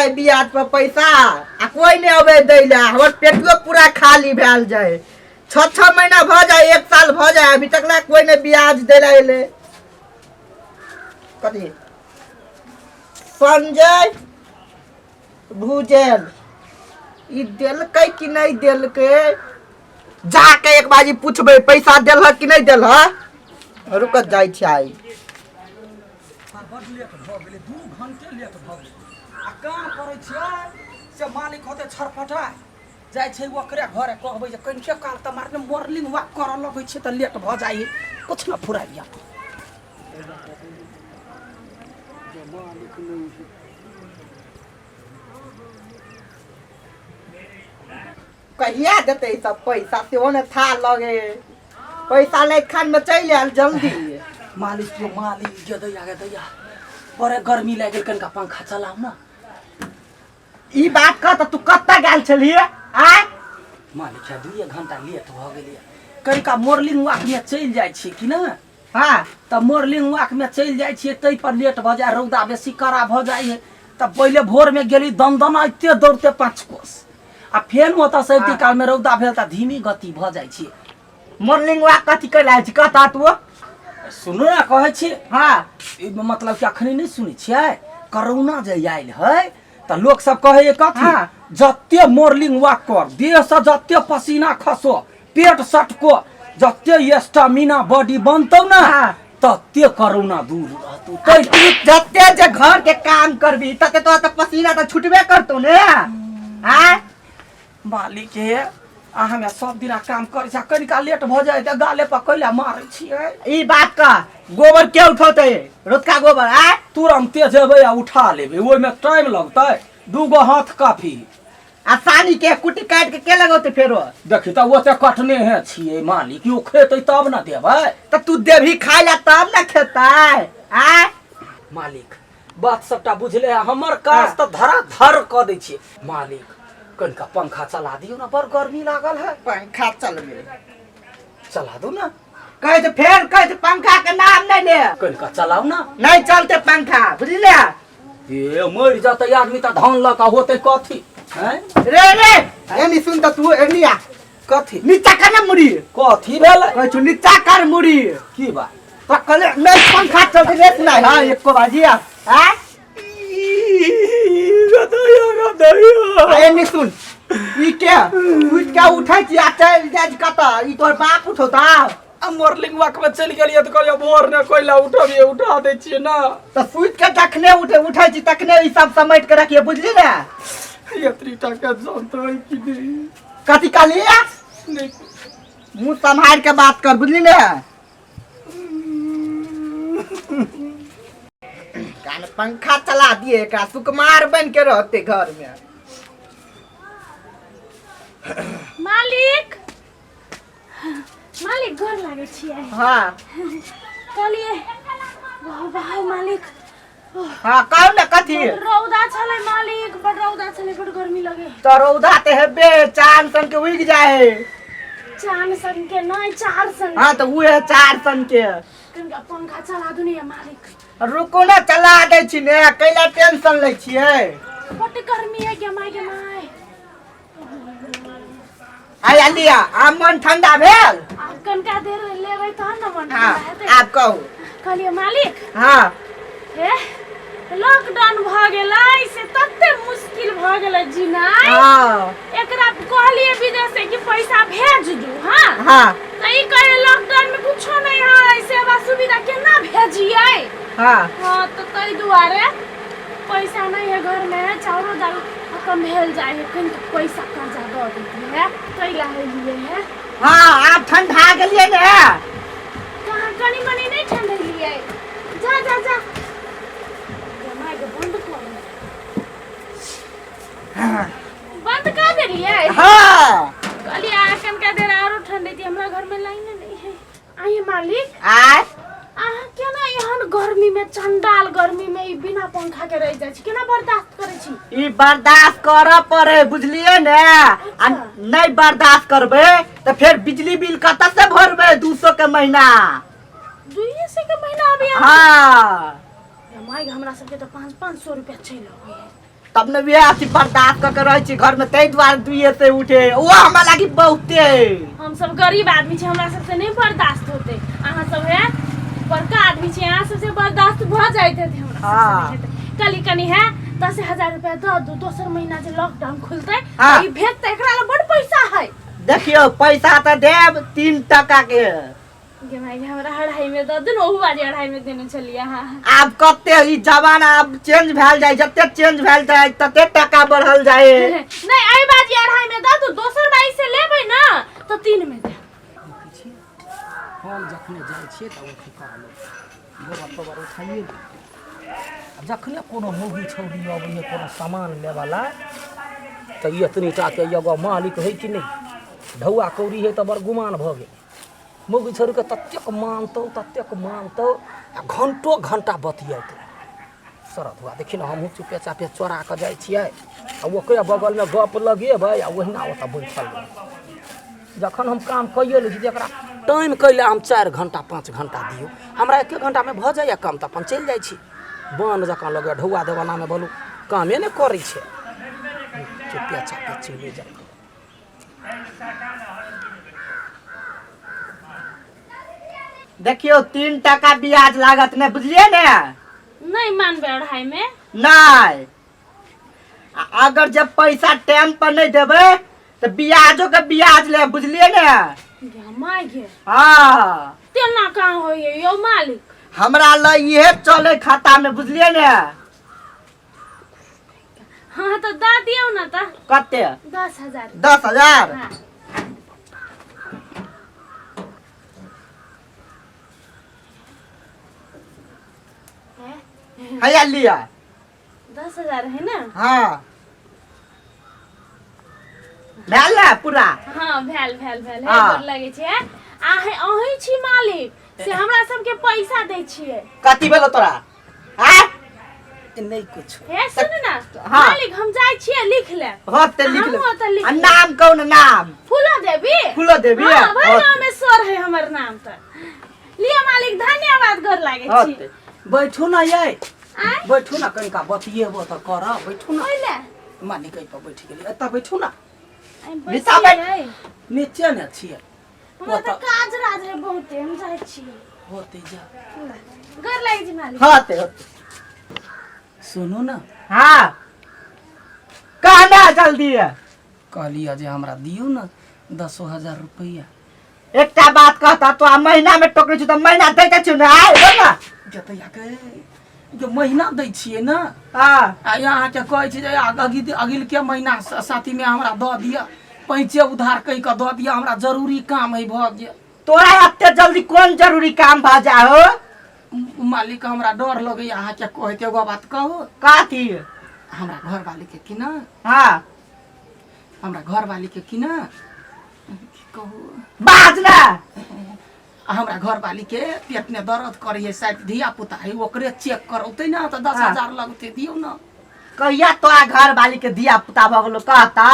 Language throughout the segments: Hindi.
जाए ब्याज पर पैसा आ कोई नहीं अबे दै ले हमर पेटो पूरा खाली भेल जाए 6 महीना भ जाए 1 साल भ जाए अभी तक ना कोई नहीं ब्याज दे ले ले कथी संजय भूजेल ई देलकै कि नहीं देलकै जाके एक बाजी पूछबे पैसा देलह कि नहीं देलह रुक जाई छी आई बड लेट भ गेलै 2 घंटे लेट भ गेलै आ काम करै छियै से मालिक होते छरफटा जाय छै ओकरे घरे कहबै जे कनिके काल त मारने मॉर्निंग वॉक करऽ लगै छै त लेट भ जाइ कुछ न फुराइया कहिया देते सब पैसा सेहो ने था लगे पैसा ले खान में चल आयल जल्दी मालिक जो मालिक जे दैया बड़े गर्मी लाग गेल कनिका पंखा चलाऊ ना ई बात का तू कत्ता गेल छलिए आ मालिक है 2 घंटा लेट भ गेलै कनिका मॉर्निंग वॉक में चल जाइ छी कि ना हां त मॉर्निंग वॉक में चल जाइ छी तै पर लेट भ जाय रौदा बेसी कड़ा भ जाय त पहिले भोर में गेली दमदम आइते दौड़ते 5 कोस आ फेन ओता सैती काल में रौदा भेल त धीमी गति भ जाइ छी मॉर्निंग वॉक कथी कर लाय छी कता तू सुनो ना कहै छी हां ई मतलब कि अखनी नहीं सुनै छियै कोरोना जे आइल है त लोग सब कहे कथी जत्ते मॉर्निंग वॉक कर देह से जत्ते पसीना खसो पेट सटको जत्ते स्टेमिना बॉडी बनतौ ना तत्ते कोरोना दूर रहतौ तै जत्ते जे घर के काम करबी तते तो पसीना त छुटबे करतौ ने हां मालिक है हमें सब दिन काम करे छ कनिका लेट भ जाए त गाले पर कैला मारै छियै ई बात का गोबर के उठौते रोजका गोबर आ तुरंते जेबै आ उठा लेबै ओइ में टाइम लगतै 2 हाथ काफी आसानी के कुटी काट के लगौते फेरो देखि त ओते कटने है छियै मालिक यो खेतै तब ना देबै त तू देभी खाइ ला तब ना खेतै आ मालिक बात सबटा बुझले हमर काज त धरा धर क दै छी मालिक कनिका पंखा चला दियो ना बड़ गर्मी लागल है पंखा चलबे चला दो ना कहे तो फेर कहे पंखा के नाम नहीं ले कनिका चलाओ ना नहीं चलते पंखा बुझले ए मर जाते आदमी त धान लका होते कथी हैं रे रे एनी सुन त तू एनी आ कथी नीचा कर ना मुड़ी कथी भेल कहे छु नीचा कर मुड़ी की बात पकले मैं पंखा चल रे सुना हां एको बाजी आ हां गदया एनी सुन ई के उठ के उठै छी आ चल जाज कता ई तोर बाप उठौता मॉर्निंग वॉक में चल गेलिए त कहलिए भोर ने कोइला उठबिए उठा दै छिए ना त सुइत के तखने उठै छी तखने ई सब समेट के रखिए बुझली ना यत्रीटा के जानतै कि नहीं कथी कालिया नहीं मुंह संभाल के बात कर बुझली ना कान पंखा चला दिए एकरा सुकुमार बन के रहते घर में मालिक मालिक घर लागे छिए हां कहलिए वाह मालिक हां कहू ना कथी रौदा छले मालिक बड़ रौदा छले बड़ गर्मी लगे तो रौदा ते हेबे चांद सन के उग जाए चांद सन के नहीं 4 सन हां तो उहे 4 सन के कनका पंखा चला दू ने मालिक रुको ना चला दे छी ने कैला टेंशन ले छिए बड़ गर्मी है के माय आय लिया आम मन ठंडा भेल आप कनका देर लेबै त न मन हां आप कहू कहलिए मालिक हां ए लॉकडाउन भ गेलै से तत्ते मुश्किल भ गेलै जीनाइ हां एकरा कहलिए विदेश से कि पैसा भेज दू हां हां त ई कहे लॉकडाउन में कुछो नहीं है सेवा सुविधा केना भेजिए हां हां तो तई दुआरे पैसा नहीं है घर में चाउर दाल खत्म भेल जाए है कन तो पैसा कर्जा द देती है तई ला लिए है हां आप ठंडा गेलिए ने कहां कनी मनी नहीं ठंडा लिए जा जा जा माय के बंद कर बंद कर देलिए हां कहलिए आकन का देर और ठंडे थी हमरा घर में लाइन नहीं है आइए मालिक आय आहा केना एहन गर्मी में चंडाल गर्मी में ई बिना पंखा के रह जाय छी केना बर्दाश्त करे छी ई बर्दाश्त कर पड़े बुझलिए ने आ नहीं बर्दाश्त करबे तो फिर बिजली बिल कत से भरबे 200 के महीना 200 के महीना अभी हां माय हमरा सब के तो 500 रुपया चल आवे तब ने बिया अथी बर्दाश्त करके रहे छी घर में, तै द्वार दुए से उठे वो हमरा लागी बहुते। हम सब गरीब आदमी छे, हमरा सबसे नहीं बर्दाश्त होते। अहाँ सब है बड़का आदमी छे, अहाँ सबसे बर्दाश्त भ जाइत है हमरा। हाँ। कली कनी है 10,000 रुपया दो दो, दोसर महीना जे लॉकडाउन खुलते हाँ। ई भेजते, एकरा ला बड़ पैसा है। देखियो पैसा तो देब 3 टका के। गे माई हमरा 2.5 में दो दिन, ओहू बाजी 2.5 में देने चलिए। हाँ आब कते ई जमाना आब चेंज भेल जाय, जते चेंज भेल जाय तते टका बढ़ल जाय। नहीं आई बाजी 2.5 में दो, तू दोसर बाई से लेबै ना तो 3 में दे। हम जखने जाइ छियै त ओठी कहलो गोबर तोबर उठाइए जखने कोनो मौगी छौरी अबैए कोनो सामान लेवाला त एतनी टा के एगो मालिक है कि नहीं, ढौआ कौड़ी है त बड़ गुमान भ गेल। मौगी छौरी के ततेक मानतौ आ घंटो घंटा बतियाइत शरद हुआ। देखी ना हमहूँ चुपे चापे चोरा के जाइ छियै आ ओकरे बगल में गप लगेबै आ ओहिना ओतऽ बैठल रहबै। जखन हम काम कइए लै छी जकरा टाइम कैले हम 4 घंटा 5 घंटा दियौ, हमरा 1 घंटा में भ जाइए काम, त अपन चलि जाइ छी। बन जकाँ लगे ढौआ देवाना में बोलू कामे नहि करै छै, चुपे चापे चलि जाइ। देखियो 3 टका ब्याज लागत ने, बुझलिए ने? नहीं मानबे 2.5 में नहीं, अगर जब पैसा टाइम पर नहीं देबे तो ब्याजो के ब्याज ले, बुझलिए ने? माय गे हाँ तेना कहाँ होइए यो मालिक, हमरा ल ये चले खाता में, बुझलिए ने? हाँ तो दा दियो ना त। कते? 10,000। 10,000? हाँ। हैया लिया 10,000 है ना? हाँ भेल ना पूरा? हाँ भेल है हाँ। गोर लगे छे। अहीं छी मालिक से हमरा सबके पैसा दै छिए। कथी भेलो तोरा? हाँ नहीं कुछ हे सुन ना हाँ। मालिक हम जाय छिए लिख ले। होते लिख ले। हमहूँ ओतऽ लिख आ लेब। नाम कौन नाम? फूलो देवी। फूलो देवी? हाँ भाई होते। नाम में सोर है हमर नाम त। लिया मालिक धन्यवाद गोर लागे छी। होते। बैठू ना ये, आय बैठू ना कनिका बतिएबो त कर, बैठू ना। ओइले मालिक पर बैठ गेली, एतऽ बैठू ना, नीचा बैठ। नीचे ने छियै हमरा त काज राज रे बहुते, हम जाय छी। होते जा। गोर लागे छी मालिक। होते होते। सुनू ना, हाँ कहना जल्दी है। कहलिए जे हमरा दियौ ना 10,000 रुपया। एकटा बात कहता तो आ महीना में टोकरे छी तो महीना दैते छी ना, आय बोल ना। जतैया के जो महीना दै छियै ना, हाँ आ यहाँ के कहै छै जे अगिल के महीना साथी में हमरा दऽ दिया, पैसे उधार कहि के दऽ दिया, हमरा जरूरी काम है भ गेल। तोरा एते जल्दी कौन जरूरी काम भ जा हो? मालिक हमरा डर लगे अहाँ के कहते एगो बात कहू, काथी? हमरा घर वाली के कि ना, हाँ हमरा घर वाली के कि ना कहू, बाज ना। हमरा घर वाली के पेट में दर्द करे शायद धिया पुता है, ओकरे चेक करौते ना तो 10,000 लगते, दियो ना। कहिया तोरा घर वाली के दिया पुता भ गेलो कहता?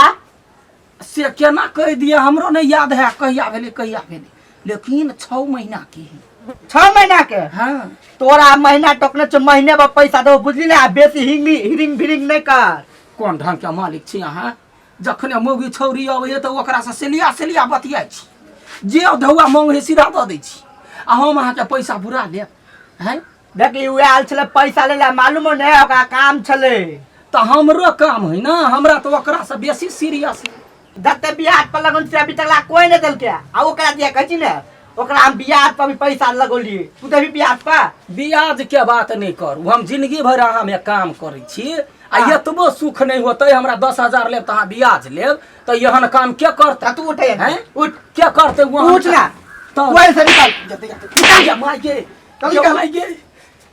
से केना कह दिए हमरो नहीं याद है कहिया भेले, लेकिन 6 महीना की है। 6 महीना के? हाँ तोरा महीना टोकने छ, महीने में पैसा दो, बुझली ना? बेसी हिरिंग भिरिंग नहीं कर। कौन ढंग के मालिक छी अहाँ? जखने मौगी छौरी अबैए तो ओकरा से सेलिया बतियाइ छी, जे धौआ मांगे सीधा दऽ दै छी, आ हम अहाँके पैसा बुरा लेब हैं? देखी उ आयल छले पैसा ले ला, मालूम नहीं ओकरा काम छले। तो हमरो काम है ना, हमरा तो ओकरा से बेसी सीरियस है। जते ब्याज पर लगन से अभी तक कोई नहीं देलके, आ ओकरा दिया कहै छी ने, ओकरा हम ब्याज पर भी पैसा लगौलिए, तू देबी ब्याज पर? ब्याज के बात नहीं करू, हम जिंदगी भर अहाँ में काम करे छी, आ हाँ। एतबो सुख नहीं होते हमरा 10,000 लेब तो अहाँ ब्याज लेब, तो यहन काम के करते? तू उठे हैं? उठ क्या करते उठ ना, तो कोई से निकल। निकल जा माइके, निकल। माइके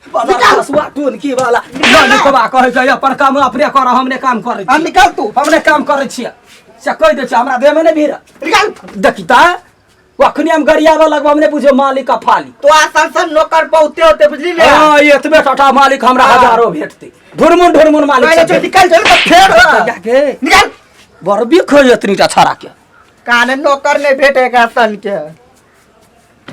बाबा हसुआ टून की वाला निकलबा कहै छै अपन काम अपने कर, हमने काम करे छी। हम निकल तू, हमने काम करे छियै से कह दे छै, हमरा देह में नहीं भीड़ निकल। देखी ता अखनी हम गरियाबा लगबा हमने बुझे मालिक का फाली, तो आ संसन नौकर बहुते होते, बुझली ने? हां एतबे टाटा मालिक हमरा हाँ। हजारों भेटते, धुरमुन मालिक पहले सब जो निकल चल तो फेर जाके निकल। बरबी खोज एतनीटा छाड़ा के काने नौकर नहीं भेटेगा सन के।